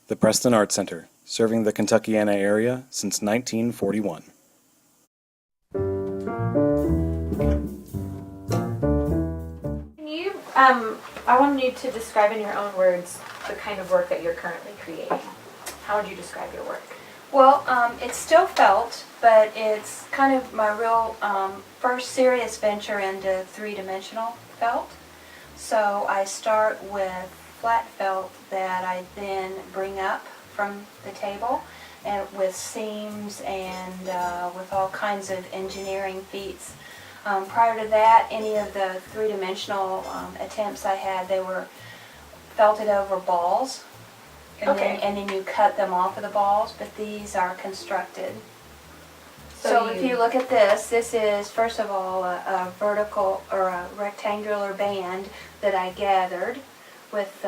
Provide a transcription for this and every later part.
The Preston Art Center, serving the Kentuckiana area since 1941. I wanted you to describe in your own words the kind of work that you're currently creating. How would you describe your work? Well, it's still felt, but it's kind of my real first serious venture into three-dimensional felt. So I start with flat felt that I then bring up from the table, and with seams and with all kinds of engineering feats. Prior to that, any of the three-dimensional attempts I had, they were felted over balls, and then you cut them off of the balls, but these are constructed. So if you look at this is first of all a vertical or a rectangular band that I gathered with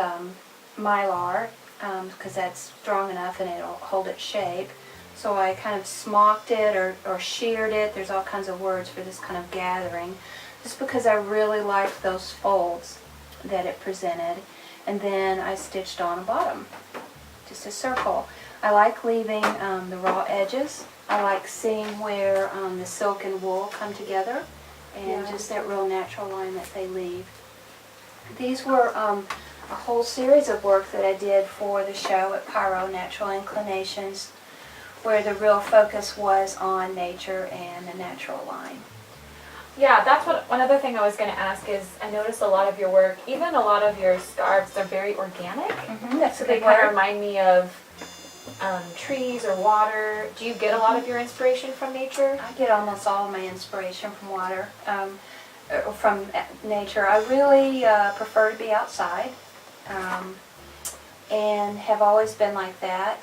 mylar, because that's strong enough and it'll hold its shape. So I kind of smocked it or sheared it. There's all kinds of words for this kind of gathering, just because I really liked those folds that it presented. And then I stitched on a bottom, just a circle. I like leaving the raw edges. I like seeing where the silk and wool come together, and just that real natural line that they leave. These were a whole series of work that I did for the show at Pyro, Natural Inclinations, where the real focus was on nature and the natural line. Yeah, that's one other thing I was going to ask is I noticed a lot of your work, even a lot of your scarves, they're very organic. That's so a they big kind of word. remind me of trees or water. Do you get a lot of your inspiration from nature? I get almost all of my inspiration from water, from nature. I really prefer to be outside, and have always been like that.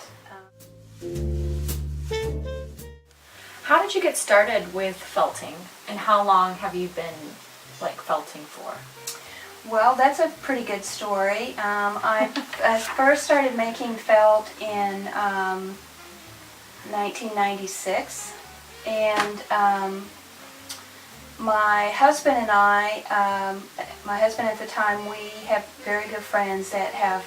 How did you get started with felting, and how long have you been felting for? Well, that's a pretty good story. I first started making felt in 1996, and my husband and I, my husband at the time, we have very good friends that have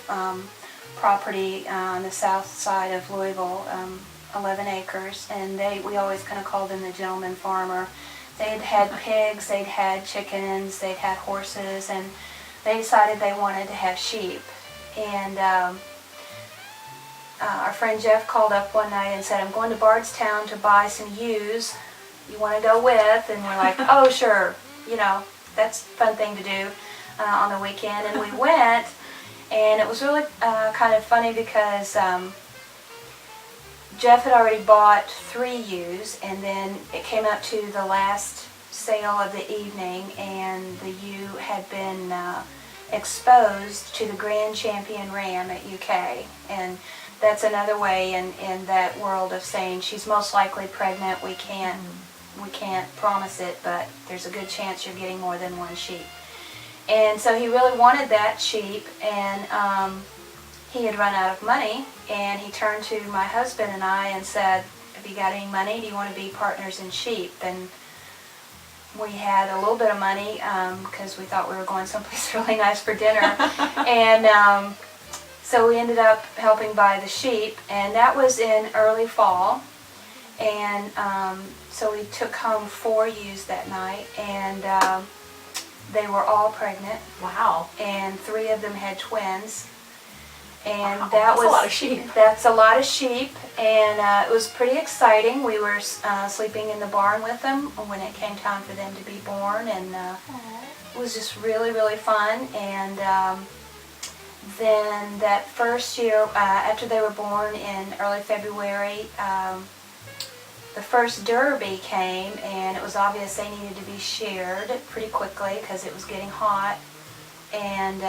property on the south side of Louisville, 11 acres, and we always kind of called him the gentleman farmer. They'd had pigs, they'd had chickens, they'd had horses, and they decided they wanted to have sheep. And our friend Jeff called up one night and said, "I'm going to Bardstown to buy some ewes. You want to go with?" And we're like, "Oh, sure. That's a fun thing to do on the weekend." And we went, and it was really kind of funny because Jeff had already bought 3 ewes, and then it came up to the last sale of the evening, and the ewe had been exposed to the Grand Champion Ram at UK. And that's another way in that world of saying she's most likely pregnant. We can't promise it, but there's a good chance you're getting more than one sheep. And so he really wanted that sheep, and he had run out of money, and he turned to my husband and I and said, "Have you got any money? Do you want to be partners in sheep?" And we had a little bit of money because we thought we were going someplace really nice for dinner. And so we ended up helping buy the sheep, and that was in early fall. And so we took home 4 ewes that night, and they were all pregnant. Wow. And 3 of them had twins. And wow, that's a lot of sheep. That's a lot of sheep, and it was pretty exciting. We were sleeping in the barn with them when it came time for them to be born, and it was just really, really fun. And then that first year, after they were born in early February, the first derby came, and it was obvious they needed to be sheared pretty quickly because it was getting hot. And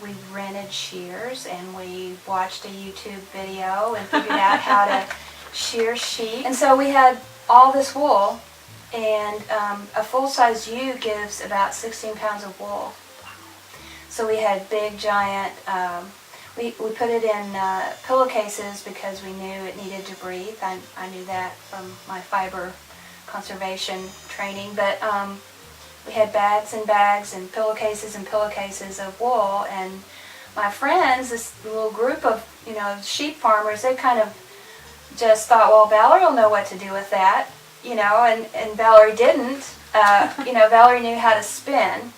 we rented shears, and we watched a YouTube video and figured out how to shear sheep. And so we had all this wool, and a full-size ewe gives about 16 pounds of wool. So we had big, giant, we put it in pillowcases because we knew it needed to breathe. I knew that from my fiber conservation training, but we had bags and bags and pillowcases of wool, and my friends, this little group of, sheep farmers, they kind of just thought, well, Vallorie will know what to do with that, and Vallorie didn't. Vallorie knew how to spin.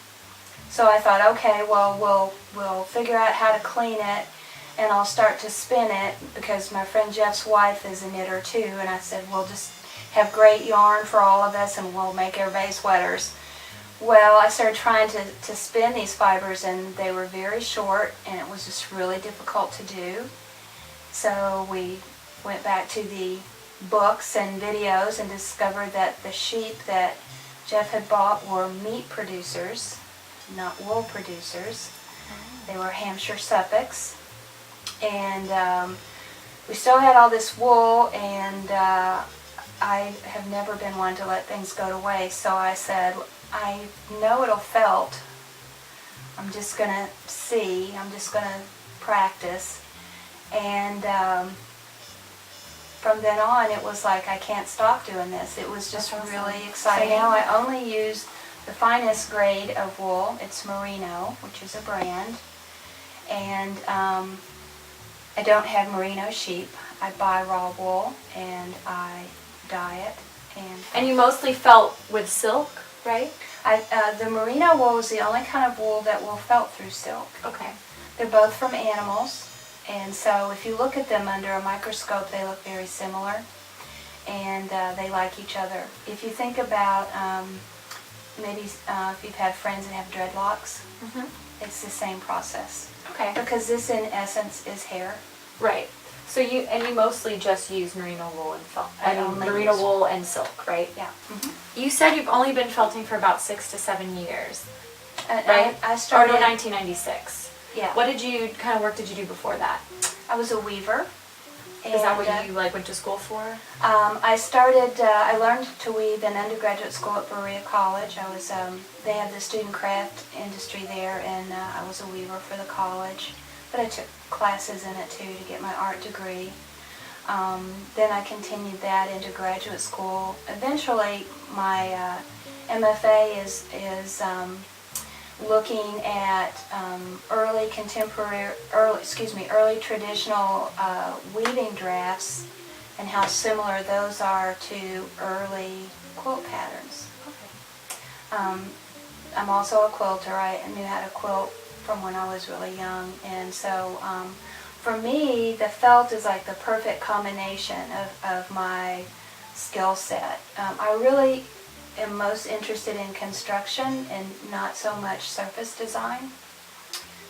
So I thought, okay, well, we'll figure out how to clean it, and I'll start to spin it, because my friend Jeff's wife is a knitter too, and I said, we'll just have great yarn for all of us, and we'll make everybody sweaters. Well, I started trying to spin these fibers, and they were very short, and it was just really difficult to do. So we went back to the books and videos and discovered that the sheep that Jeff had bought were meat producers, not wool producers. They were Hampshire Suffolks. And we still had all this wool, and I have never been one to let things go to waste. So I said, I know it'll felt. I'm just going to see. I'm just going to practice. And from then on, it was like, I can't stop doing this. It was just really exciting. So now I only use the finest grade of wool. It's Merino, which is a brand. And I don't have merino sheep. I buy raw wool, and I dye it. And you mostly felt with silk, right? The merino wool is the only kind of wool that will felt through silk. Okay. They're both from animals, and so if you look at them under a microscope, they look very similar, and they like each other. If you think about maybe if you've had friends that have dreadlocks, it's the same process. Okay. Because this, in essence, is hair. Right. So you mostly just use merino wool and felt. Merino use wool and silk, right? Yeah. You said you've only been felting for about 6 to 7 years, And right? I started. Or no, 1996. Yeah. What kind of work did you do before that? I was a weaver. Is that what you went to school for? I learned to weave in undergraduate school at Berea College. They have the student craft industry there, and I was a weaver for the college. But I took classes in it too to get my art degree. Then I continued that into graduate school. Eventually, my MFA is looking at early traditional weaving drafts, and how similar those are to early quilt patterns. Okay. I'm also a quilter. I knew how to quilt from when I was really young, and so for me, the felt is like the perfect combination of my skill set. I really am most interested in construction and not so much surface design.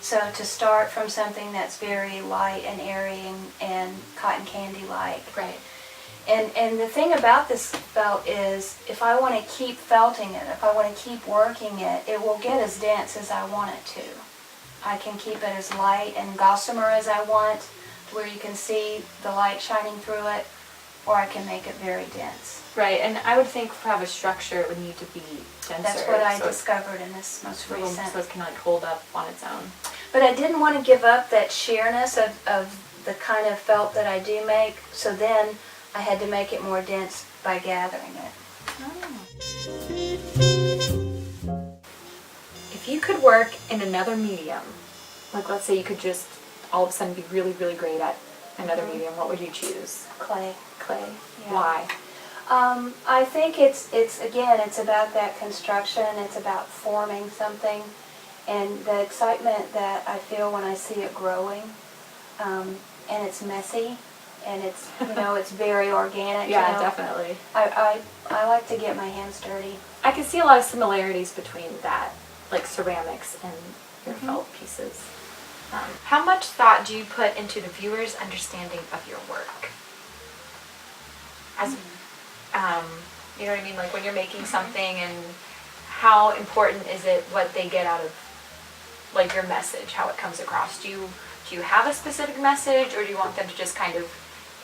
So to start from something that's very light and airy and cotton candy-like. Right. And the thing about this felt is, if I want to keep felting it, if I want to keep working it, it will get as dense as I want it to. I can keep it as light and gossamer as I want, where you can see the light shining through it, or I can make it very dense. Right, and I would think to have a structure it would need to be denser. That's what I discovered in this most recent. So it can hold up on its own. But I didn't want to give up that sheerness of the kind of felt that I do make, so then I had to make it more dense by gathering it. If you could work in another medium, like let's say you could just all of a sudden be really, really great at another medium, what would you choose? Clay. Clay. Yeah. Why? I think it's about that construction. It's about forming something, and the excitement that I feel when I see it growing, and it's messy, and it's it's very organic. Yeah, definitely. I like to get my hands dirty. I can see a lot of similarities between that, like ceramics and your felt pieces. How much thought do you put into the viewer's understanding of your work? As you know what I mean, like when you're making something, and how important is it what they get out of like your message, how it comes across? Do you have a specific message, or do you want them to just kind of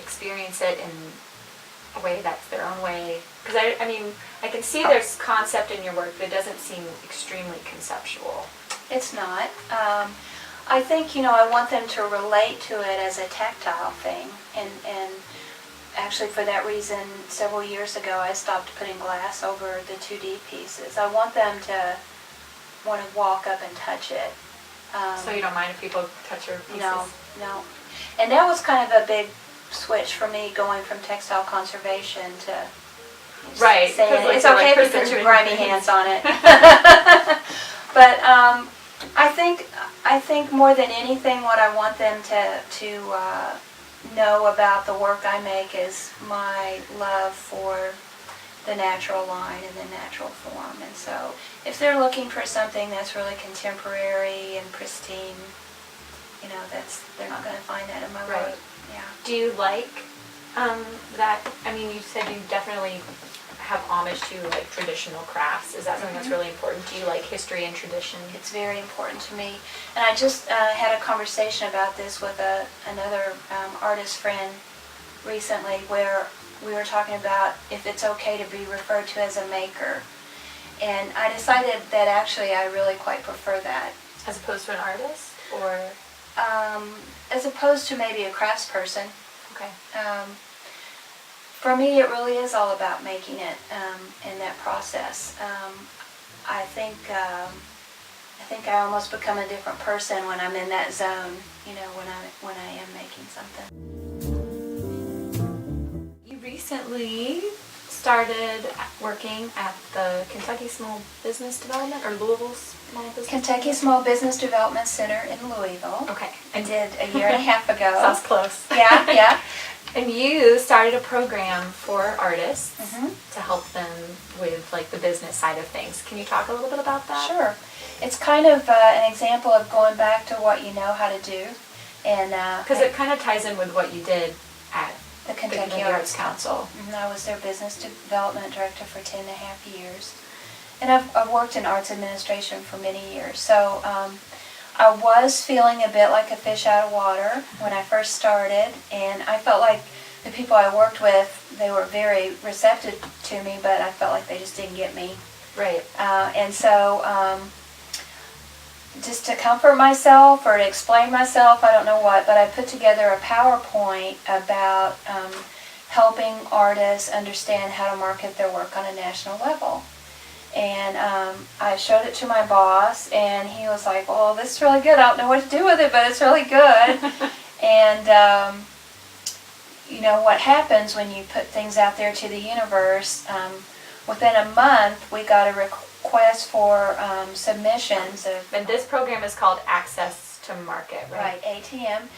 experience it in a way that's their own way? Because I mean, I can see there's concept in your work, but it doesn't seem extremely conceptual. It's not. I think I want them to relate to it as a tactile thing, and actually for that reason, several years ago I stopped putting glass over the 2D pieces. I want them to want to walk up and touch it. So you don't mind if people touch your pieces? No. And that was kind of a big switch for me, going from textile conservation to Right. saying Like, it's okay if you put your preserving grimy things. hands on it. But I think more than anything, what I want them to know about the work I make is my love for the natural line and the natural form. And so if they're looking for something that's really contemporary and pristine, they're not going to find that in my Right. work. Yeah. Do you like that? I mean, you said you definitely have homage to like traditional crafts. Is that something that's really important? Do you like history and tradition? It's very important to me. And I just had a conversation about this with another artist friend recently, where we were talking about if it's okay to be referred to as a maker. And I decided that actually I really quite prefer that. As opposed to an artist? Or? As opposed to maybe a craftsperson. Okay. For me, it really is all about making it in that process. I think I almost become a different person when I'm in that zone. When I am making something. You recently started working at the Kentucky Small Business Development, or Louisville Small Business Kentucky Small Business Development Center in Louisville. Okay. I did a year and a half ago. Sounds close. Yeah. And you started a program for artists Mhm. to help them with like the business side of things. Can you talk a little bit about that? Sure. It's kind of an example of going back to what you know how to do. And Because it kind of ties in with what you did at the Kentucky Arts Council. Council. I was their business development director for 10 and a half years. And I've worked in arts administration for many years. So I was feeling a bit like a fish out of water when I first started. And I felt like the people I worked with, they were very receptive to me, but I felt like they just didn't get me. Right. And so just to comfort myself or to explain myself, I don't know what, but I put together a PowerPoint about helping artists understand how to market their work on a national level. And I showed it to my boss, and he was like, well, this is really good. I don't know what to do with it, but it's really good. And what happens when you put things out there to the universe, within a month, we got a request for submissions. And this program is called Access to Market, right? Right, ATM.